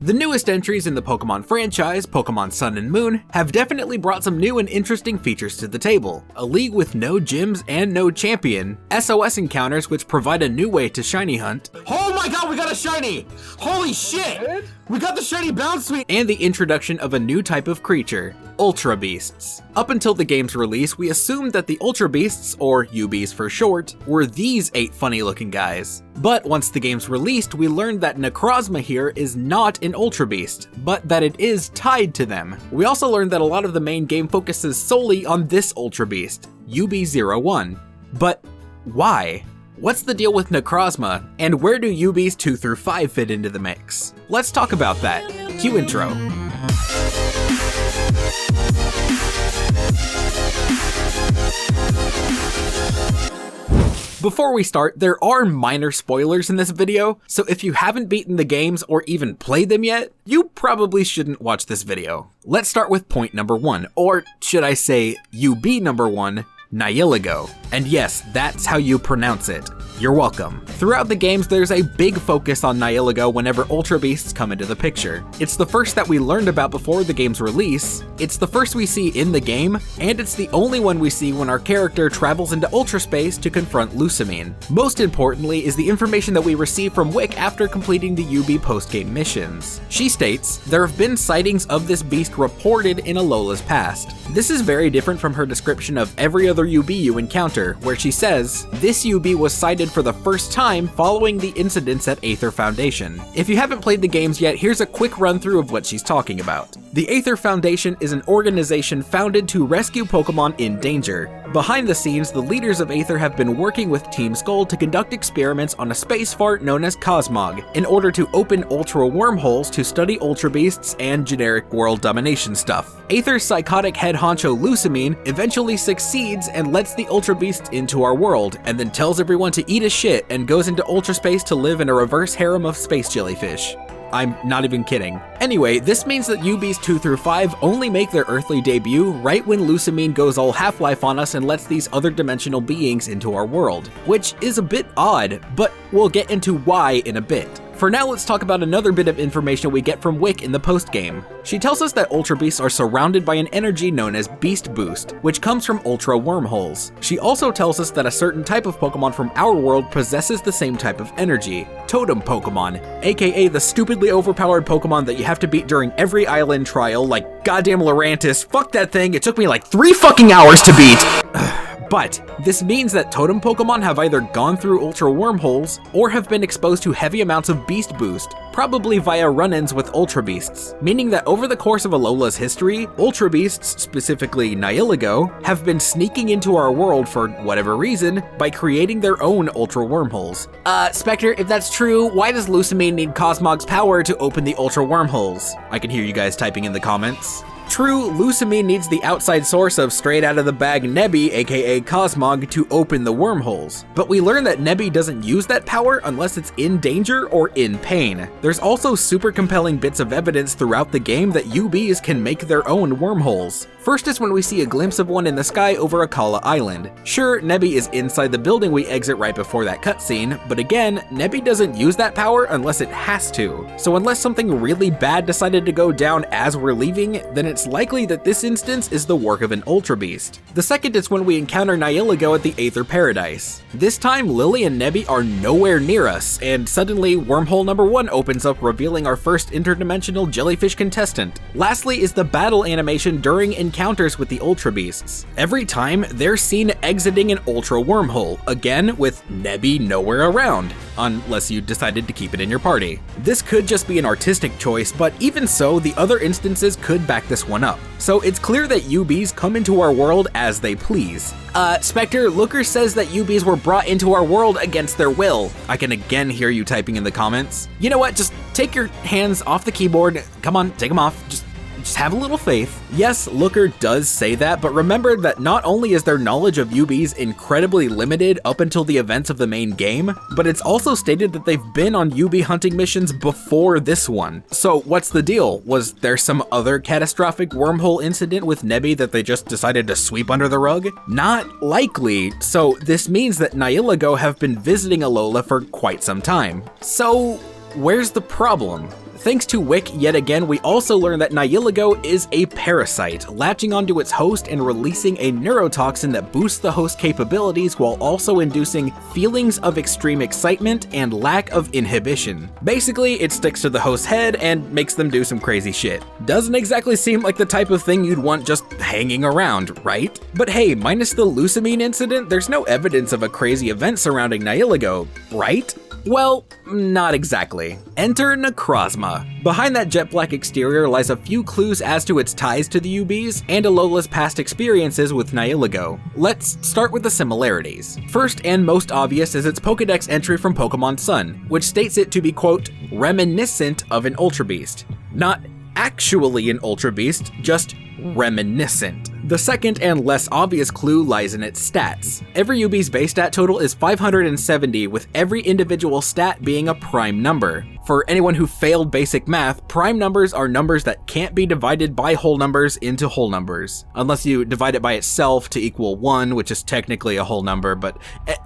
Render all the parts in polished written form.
The newest entries in the Pokemon franchise, Pokemon Sun and Moon, have definitely brought some new and interesting features to the table. A league with no gyms and no champion, SOS encounters which provide a new way to shiny hunt. Oh my god, we got a shiny! Holy shit! We got the shiny bounce suite! And the introduction of a new type of creature, Ultrabeasts. Up until the game's release, we assumed that the Ultrabeasts, or UBs for short, were these 8 funny looking guys. But once the game's released, we learned that Necrozma here is not an Ultrabeast, but that it is tied to them. We also learned that a lot of the main game focuses solely on this Ultrabeast, UB01. But why? What's the deal with Necrozma, and where do UBs 2 through 5 fit into the mix? Let's talk about that. Cue intro. Before we start, there are minor spoilers in this video, so if you haven't beaten the games or even played them yet, you probably shouldn't watch this video. Let's start with point number 1, or should I say UB number 1, Nihilego. And yes, that's how you pronounce it. You're welcome. Throughout the games, there's a big focus on Nihilego whenever Ultra Beasts come into the picture. It's the first that we learned about before the game's release, it's the first we see in the game, and it's the only one we see when our character travels into Ultra Space to confront Lusamine. Most importantly is the information that we receive from Wick after completing the UB post-game missions. She states, there have been sightings of this beast reported in Alola's past. This is very different from her description of every other UB you encounter, where she says, this UB was sighted for the first time following the incidents at Aether Foundation. If you haven't played the games yet, here's a quick run through of what she's talking about. The Aether Foundation is an organization founded to rescue Pokemon in danger. Behind the scenes, the leaders of Aether have been working with Team Skull to conduct experiments on a space fart known as Cosmog, in order to open Ultra wormholes to study Ultra Beasts and generic world domination stuff. Aether's psychotic head honcho Lusamine eventually succeeds and lets the Ultra Beasts into our world, and then tells everyone to eat a shit and goes into Ultra Space to live in a reverse harem of space jellyfish. I'm not even kidding. Anyway, this means that UBs 2 through 5 only make their earthly debut right when Lusamine goes all Half-Life on us and lets these other dimensional beings into our world, which is a bit odd, but we'll get into why in a bit. For now, let's talk about another bit of information we get from Wick in the post-game. She tells us that Ultra Beasts are surrounded by an energy known as Beast Boost, which comes from Ultra wormholes. She also tells us that a certain type of Pokemon from our world possesses the same type of energy, Totem Pokemon, aka the stupidly overpowered Pokemon that you have to beat during every island trial, like goddamn Lurantis. Fuck that thing, it took me like 3 fucking hours to beat! But this means that Totem Pokemon have either gone through Ultra wormholes or have been exposed to heavy amounts of Beast Boost, probably via run-ins with Ultra Beasts, meaning that over the course of Alola's history, Ultra Beasts, specifically Nihilego, have been sneaking into our world for whatever reason by creating their own Ultra wormholes. Speqtor, if that's true, why does Lusamine need Cosmog's power to open the Ultra wormholes? I can hear you guys typing in the comments. True, Lusamine needs the outside source of straight out of the bag Nebby, aka Cosmog, to open the wormholes. But we learn that Nebby doesn't use that power unless it's in danger or in pain. There's also super compelling bits of evidence throughout the game that UBs can make their own wormholes. First is when we see a glimpse of one in the sky over Akala Island. Sure, Nebby is inside the building we exit right before that cutscene, but again, Nebby doesn't use that power unless it has to. So unless something really bad decided to go down as we're leaving, then it's likely that this instance is the work of an Ultra Beast. The second is when we encounter Nihilego at the Aether Paradise. This time, Lily and Nebby are nowhere near us, and suddenly wormhole number 1 opens up, revealing our first interdimensional jellyfish contestant. Lastly is the battle animation during encounters with the Ultra Beasts. Every time, they're seen exiting an Ultra wormhole, again with Nebby nowhere around, unless you decided to keep it in your party. This could just be an artistic choice, but even so, the other instances could back this one up. So it's clear that UBs come into our world as they please. Speqtor, Looker says that UBs were brought into our world against their will. I can again hear you typing in the comments. You know what, just take your hands off the keyboard. Come on, take them off. Just have a little faith. Yes, Looker does say that, but remember that not only is their knowledge of UBs incredibly limited up until the events of the main game, but it's also stated that they've been on UB hunting missions before this one. So what's the deal? Was there some other catastrophic wormhole incident with Nebby that they just decided to sweep under the rug? Not likely, so this means that Nihilego have been visiting Alola for quite some time. So where's the problem? Thanks to Wick, yet again, we also learn that Nihilego is a parasite, latching onto its host and releasing a neurotoxin that boosts the host's capabilities while also inducing feelings of extreme excitement and lack of inhibition. Basically, it sticks to the host's head and makes them do some crazy shit. Doesn't exactly seem like the type of thing you'd want just hanging around, right? But hey, minus the Lusamine incident, there's no evidence of a crazy event surrounding Nihilego, right? Well, not exactly. Enter Necrozma. Behind that jet black exterior lies a few clues as to its ties to the Ubese and Alola's past experiences with Nihilego. Let's start with the similarities. First and most obvious is its Pokédex entry from Pokemon Sun, which states it to be, quote, reminiscent of an Ultrabeast. Not actually an Ultrabeast, just reminiscent. The second and less obvious clue lies in its stats. Every Ube's base stat total is 570, with every individual stat being a prime number. For anyone who failed basic math, prime numbers are numbers that can't be divided by whole numbers into whole numbers, unless you divide it by itself to equal 1, which is technically a whole number, but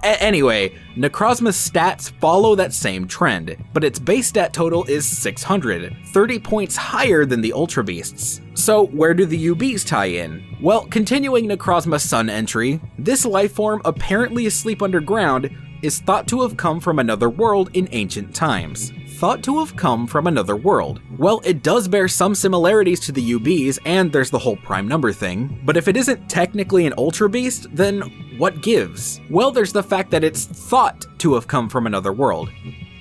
anyway, Necrozma's stats follow that same trend, but its base stat total is 600, 30 points higher than the Ultra Beasts. So where do the Ubes tie in? Well, continuing Necrozma's Sun entry, this lifeform, apparently asleep underground, is thought to have come from another world in ancient times. Thought to have come from another world. Well, it does bear some similarities to the Ubes, and there's the whole prime number thing, but if it isn't technically an Ultra Beast, then what gives? Well, there's the fact that it's thought to have come from another world.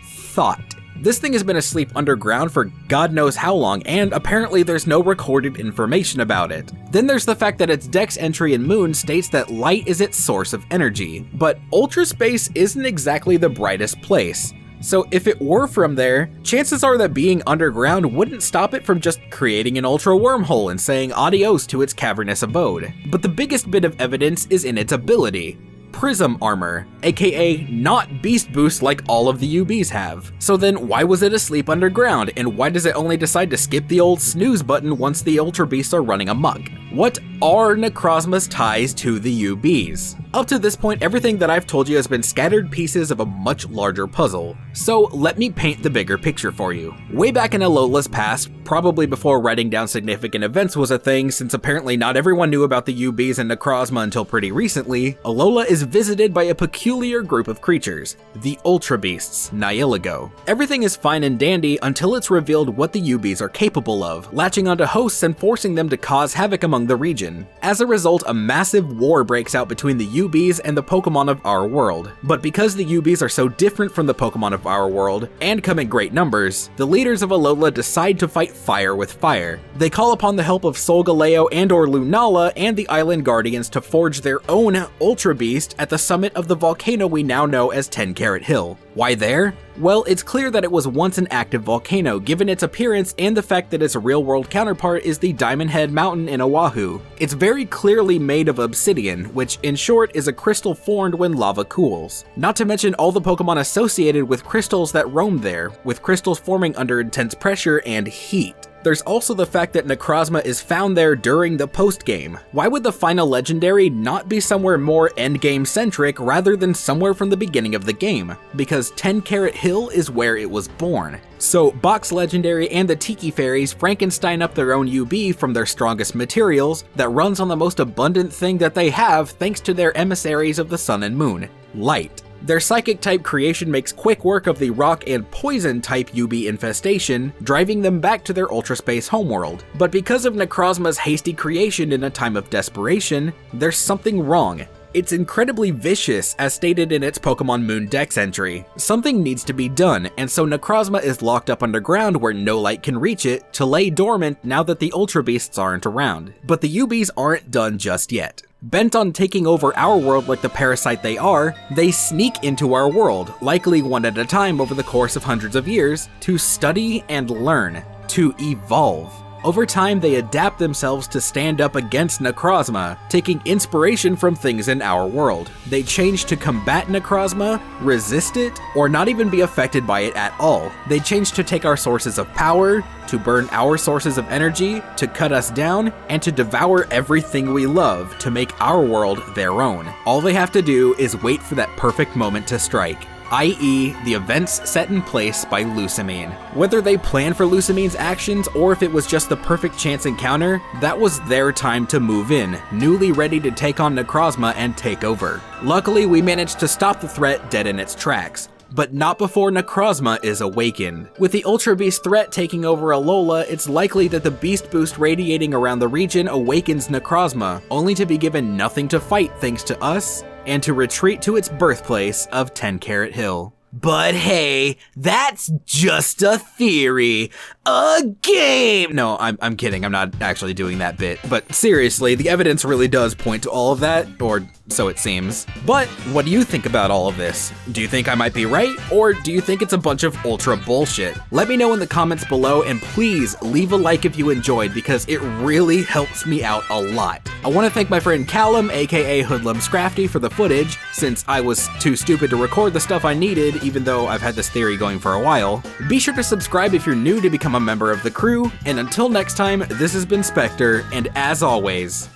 Thought. This thing has been asleep underground for God knows how long, and apparently there's no recorded information about it. Then there's the fact that its Dex entry in Moon states that light is its source of energy, but Ultra Space isn't exactly the brightest place. So if it were from there, chances are that being underground wouldn't stop it from just creating an ultra wormhole and saying adios to its cavernous abode. But the biggest bit of evidence is in its ability. Prism Armor, aka not Beast Boost like all of the Ubes have. So then why was it asleep underground, and why does it only decide to skip the old snooze button once the Ultra Beasts are running amok? What are Necrozma's ties to the Ubes? Up to this point, everything that I've told you has been scattered pieces of a much larger puzzle. So let me paint the bigger picture for you. Way back in Alola's past, probably before writing down significant events was a thing, since apparently not everyone knew about the Ubes and Necrozma until pretty recently, Alola is visited by a peculiar group of creatures, the Ultra Beasts, Nihilego. Everything is fine and dandy until it's revealed what the Ubes are capable of, latching onto hosts and forcing them to cause havoc among the region. As a result, a massive war breaks out between the Ubes and the Pokemon of our world. But because the Ubes are so different from the Pokemon of our world, and come in great numbers, the leaders of Alola decide to fight fire with fire. They call upon the help of Solgaleo and or Lunala and the Island Guardians to forge their own Ultra Beast at the summit of the volcano we now know as 10 Carat Hill. Why there? Well, it's clear that it was once an active volcano, given its appearance and the fact that its real-world counterpart is the Diamond Head Mountain in Oahu. It's very clearly made of obsidian, which in short is a crystal formed when lava cools. Not to mention all the Pokemon associated with crystals that roam there, with crystals forming under intense pressure and heat. There's also the fact that Necrozma is found there during the post-game. Why would the final legendary not be somewhere more endgame centric rather than somewhere from the beginning of the game? Because 10 Carat Hill is where it was born. So Box Legendary and the Tiki Fairies Frankenstein up their own UB from their strongest materials that runs on the most abundant thing that they have thanks to their emissaries of the sun and moon, light. Their Psychic type creation makes quick work of the Rock and Poison type UB infestation, driving them back to their Ultra Space homeworld. But because of Necrozma's hasty creation in a time of desperation, there's something wrong. It's incredibly vicious, as stated in its Pokemon Moon Dex entry. Something needs to be done, and so Necrozma is locked up underground where no light can reach it, to lay dormant now that the Ultra Beasts aren't around. But the Ubes aren't done just yet. Bent on taking over our world like the parasite they are, they sneak into our world, likely one at a time over the course of hundreds of years, to study and learn, to evolve. Over time, they adapt themselves to stand up against Necrozma, taking inspiration from things in our world. They change to combat Necrozma, resist it, or not even be affected by it at all. They change to take our sources of power, to burn our sources of energy, to cut us down, and to devour everything we love to make our world their own. All they have to do is wait for that perfect moment to strike. i.e. the events set in place by Lusamine. Whether they planned for Lusamine's actions or if it was just the perfect chance encounter, that was their time to move in, newly ready to take on Necrozma and take over. Luckily, we managed to stop the threat dead in its tracks, but not before Necrozma is awakened. With the Ultrabeast threat taking over Alola, it's likely that the beast boost radiating around the region awakens Necrozma, only to be given nothing to fight thanks to us, and to retreat to its birthplace of 10 Carat Hill. But hey, that's just a theory. A game! No, I'm kidding, I'm not actually doing that bit. But seriously, the evidence really does point to all of that, or so it seems. But what do you think about all of this? Do you think I might be right, or do you think it's a bunch of ultra bullshit? Let me know in the comments below, and please leave a like if you enjoyed, because it really helps me out a lot. I want to thank my friend Callum, aka Hoodlum Scrafty, for the footage, since I was too stupid to record the stuff I needed, even though I've had this theory going for a while. Be sure to subscribe if you're new to become a member of the crew, and until next time, this has been Speqtor, and as always,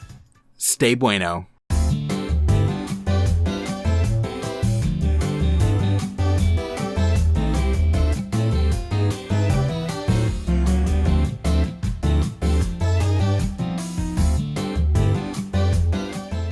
stay bueno.